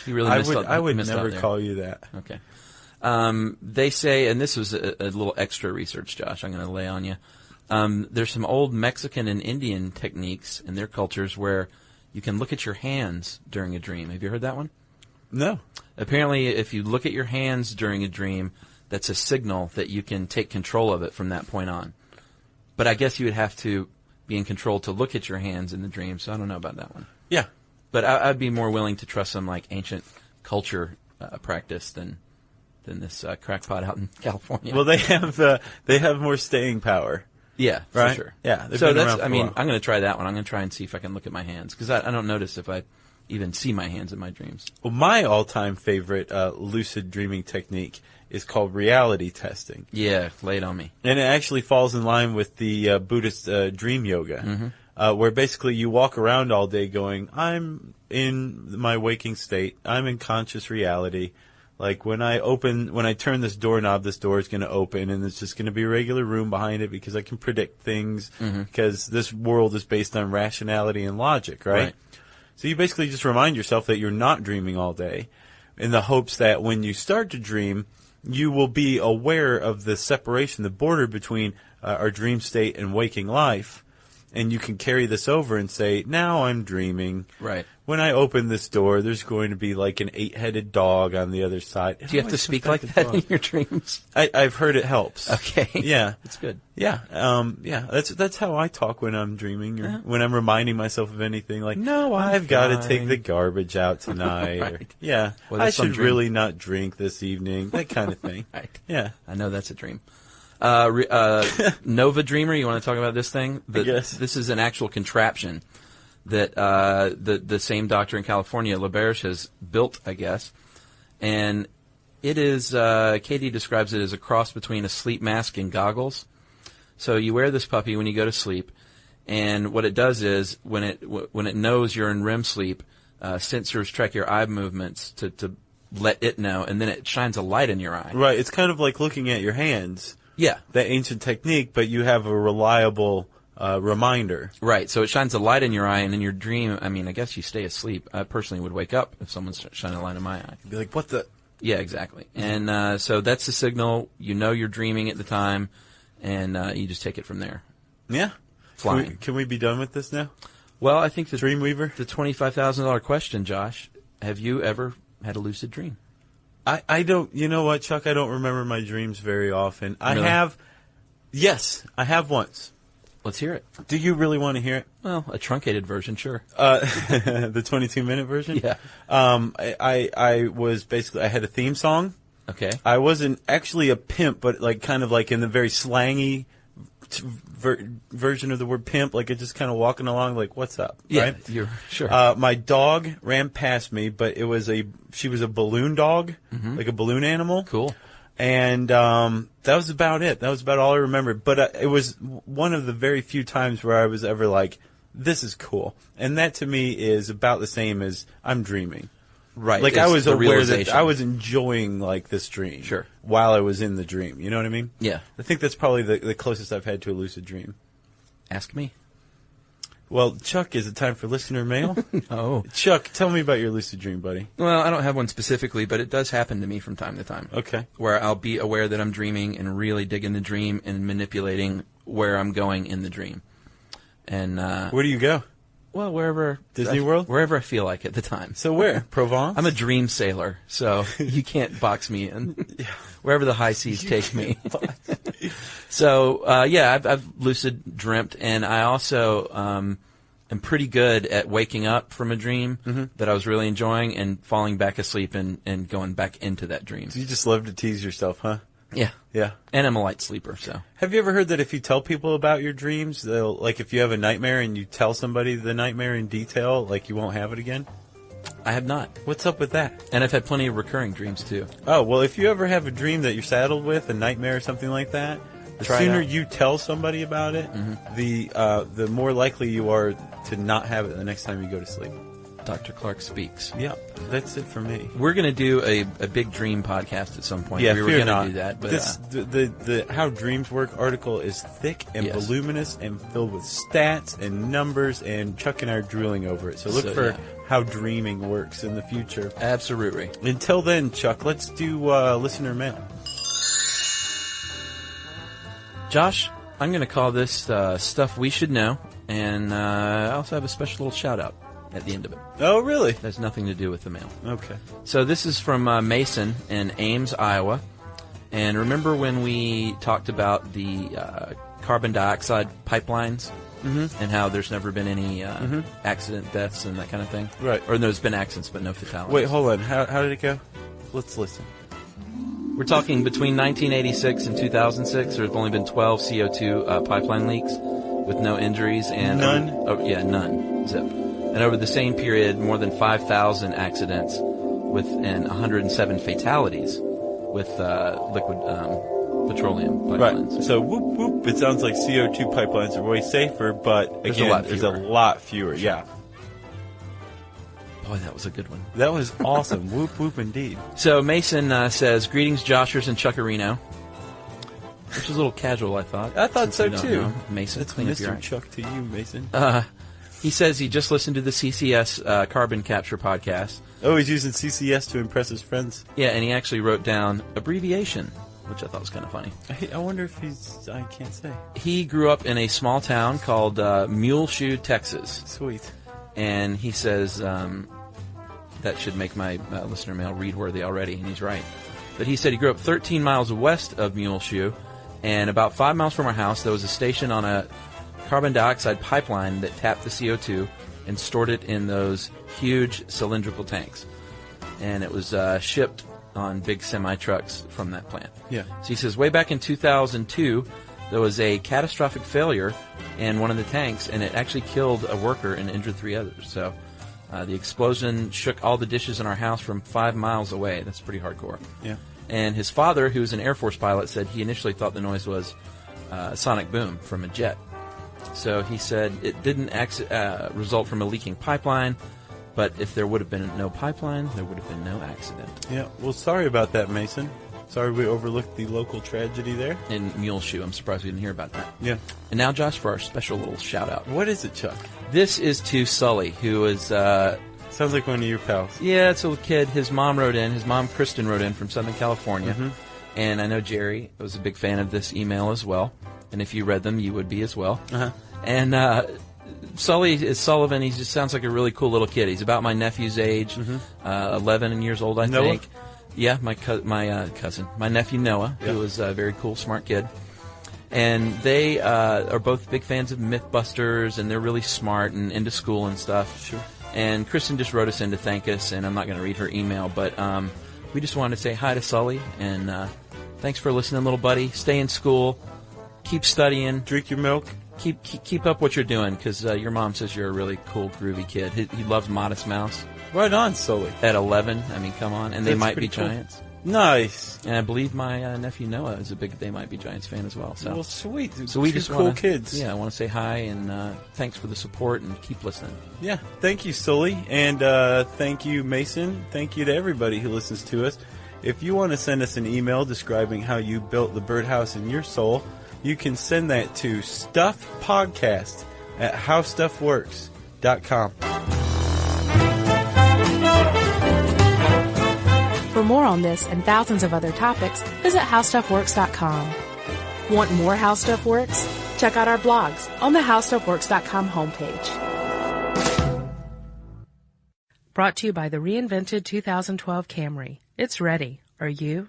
You really I would missed never out there. call you that. Okay. They say, and this was a little extra research, Josh, I'm going to lay on you. There's some old Mexican and Indian techniques in their cultures where you can look at your hands during a dream. Have you heard that one? No. Apparently, if you look at your hands during a dream, that's a signal that you can take control of it from that point on. But I guess you would have to be in control to look at your hands in the dream, so I don't know about that one. Yeah. But I'd be more willing to trust some like ancient culture practice than this crackpot out in California. Well, they have more staying power. Yeah, Right? for sure. Yeah, they've So been that's. around for I a mean, while. I'm going to try that one. I'm going to try and see if I can look at my hands because I don't notice if I even see my hands in my dreams. Well, my all-time favorite lucid dreaming technique is called reality testing. Yeah, lay it on me. And it actually falls in line with the Buddhist dream yoga, where basically you walk around all day going, I'm in my waking state. I'm in conscious reality. Like when I turn this doorknob, this door is going to open and there's just going to be a regular room behind it because I can predict things because this world is based on rationality and logic, right? So you basically just remind yourself that you're not dreaming all day in the hopes that when you start to dream, you will be aware of the separation, the border between our dream state and waking life. And you can carry this over and say, now I'm dreaming. Right. When I open this door, there's going to be like an 8-headed dog on the other side. Do you have to speak like that in your dreams? I've heard it helps. Okay. Yeah. That's good. Yeah. That's how I talk when I'm dreaming or when I'm reminding myself of anything. Like, No, I've got to fine. take the garbage out tonight. Or, Right. yeah. Well, I that's some should dream. really not drink this evening. That kind of thing. Right. Yeah. I know that's a dream. Nova Dreamer, you want to talk about this thing? Yes. This is an actual contraption that the same doctor in California, LaBerge, has built, I guess. And it is, Katie describes it as a cross between a sleep mask and goggles. So you wear this puppy when you go to sleep, and what it does is when it knows you're in REM sleep, sensors track your eye movements to let it know, and then it shines a light in your eye. Right. It's kind of like looking at your hands. Yeah. That ancient technique, but you have a reliable reminder. Right, so it shines a light in your eye, and in your dream, I mean, I guess you stay asleep. I personally would wake up if someone's shining a light in my eye. Be like, what the? Yeah, exactly. And so that's the signal. You know you're dreaming at the time, and you just take it from there. Yeah. Flying. Can we be done with this now? Well, I think Dreamweaver? the $25,000 question, Josh, have you ever had a lucid dream? I don't, you know what, Chuck? I don't remember my dreams very often. I Really? have, yes, I have once. Let's hear it. Do you really want to hear it? Well, a truncated version, sure. The 22-minute version? Yeah. I was basically, I had a theme song. Okay. I wasn't actually a pimp, but like kind of like in the very slangy version of the word pimp, like it just kind of walking along like, what's up? Yeah, Right? you're sure. My dog ran past me, but she was a balloon dog, like a balloon animal. Cool. And that was about it. That was about all I remembered. But it was one of the very few times where I was ever like, this is cool. And that to me is about the same as I'm dreaming. Right. Like it's I was the aware that realization. I was enjoying like this dream. Sure. While I was in the dream. You know what I mean? Yeah. I think that's probably the closest I've had to a lucid dream. Ask me. Well, Chuck, is it time for listener mail? Oh. Chuck, tell me about your lucid dream, buddy. Well, I don't have one specifically, but it does happen to me from time to time. Okay. Where I'll be aware that I'm dreaming and really digging the dream and manipulating where I'm going in the dream. And, Where do you go? well, wherever. Disney World? Wherever I feel like at the time. So where? Provence? I'm a dream sailor, so you can't box me in. Wherever the high seas take me. So, yeah, I've lucid dreamt, and I also am pretty good at waking up from a dream that I was really enjoying and falling back asleep and going back into that dream. You just love to tease yourself, huh? Yeah. Yeah. And I'm a light sleeper, so. Have you ever heard that if you tell people about your dreams, they'll, like if you have a nightmare and you tell somebody the nightmare in detail, like you won't have it again? I have not. What's up with that? And I've had plenty of recurring dreams, too. Oh, well, if you ever have a dream that you're saddled with, a nightmare or something like that, the Try it sooner out. you tell somebody about it, the more likely you are to not have it the next time you go to sleep. Dr. Clark Speaks. Yep, that's it for me. We're going to do a big dream podcast at some point. Yeah, we were fear going not. to do that, but This, the How Dreams Work article is thick and Yes. voluminous and filled with stats and numbers, and Chuck and I are drooling over it. So look for yeah. how dreaming works in the future. absolutely. Until then, Chuck, let's do listener mail. Josh, I'm going to call this Stuff We Should Know, and I also have a special little shout-out at the end of it. Oh, really? That has nothing to do with the mail. Okay. So this is from Mason in Ames, Iowa. And remember when we talked about the carbon dioxide pipelines and how there's never been any accident deaths and that kind of thing? Right. Or there's been accidents but no fatalities. Wait, hold on. How did it go? Let's listen. We're talking between 1986 and 2006, there's only been 12 CO2 pipeline leaks with no injuries. And None? None. Zip. And over the same period, more than 5,000 accidents and 107 fatalities with liquid petroleum pipelines. Right. So, whoop, whoop. It sounds like CO2 pipelines are way safer, but There's again, a lot there's fewer. a lot fewer. Yeah. Boy, that was a good one. That was awesome. Whoop, whoop, indeed. So Mason says, "Greetings, Joshers and Chuckarino," which is a little casual, I thought. I thought since so, we don't too. know. Mason, That's clean up your Mr. act. Chuck to you, Mason. He says he just listened to the CCS carbon capture podcast. Oh, he's using CCS to impress his friends. Yeah, and he actually wrote down abbreviation, which I thought was kind of funny. I wonder if he's... I can't say. He grew up in a small town called Muleshoe, Texas. Sweet. And he says that should make my listener mail read-worthy already, and he's right. But he said he grew up 13 miles west of Muleshoe, and about 5 miles from our house there was a station on a carbon dioxide pipeline that tapped the CO2 and stored it in those huge cylindrical tanks. And it was shipped on big semi-trucks from that plant. Yeah. So he says way back in 2002, there was a catastrophic failure in one of the tanks, and it actually killed a worker and injured 3 others. So the explosion shook all the dishes in our house from 5 miles away. That's pretty hardcore. Yeah. And his father, who was an Air Force pilot, said he initially thought the noise was a sonic boom from a jet. So he said it didn't result from a leaking pipeline, but if there would have been no pipeline, there would have been no accident. Yeah. Well, sorry about that, Mason. Sorry we overlooked the local tragedy there. In Muleshoe, I'm surprised we didn't hear about that. Yeah. And now, Josh, for our special little shout-out. What is it, Chuck? This is to Sully, who is... Sounds like one of your pals. yeah, it's a little kid. His mom wrote in. His mom, Kristen, wrote in from Southern California. Mm-hmm. And I know Jerry was a big fan of this email as well. And if you read them, you would be as well. Uh-huh. And Sully is Sullivan. He just sounds like a really cool little kid. He's about my nephew's age, 11 years old, I Noah? think. Yeah, my cousin, my nephew Noah, Yeah. who is a very cool, smart kid. And they are both big fans of Mythbusters, and they're really smart and into school and stuff. Sure. And Kristen just wrote us in to thank us, and I'm not going to read her email, but we just wanted to say hi to Sully, and thanks for listening, little buddy. Stay in school, keep studying, Drink your milk. keep up what you're doing, because your mom says you're a really cool, groovy kid. He loves Modest Mouse. Right on, Sully. At 11, I mean, come on, and They That's Might Be pretty cool. Giants. Nice. And I believe my nephew Noah is a big They Might Be Giants fan as well. So, Well, sweet. so we Two just cool wanna, kids. Yeah, I want to say hi and thanks for the support and keep listening. Yeah. Thank you, Sully. And thank you, Mason. Thank you to everybody who listens to us. If you want to send us an email describing how you built the birdhouse in your soul, you can send that to stuffpodcast@howstuffworks.com. For more on this and thousands of other topics, visit HowStuffWorks.com. Want more How Stuff Works? Check out our blogs on the HowStuffWorks.com homepage. Brought to you by the reinvented 2012 Camry. It's ready. Are you?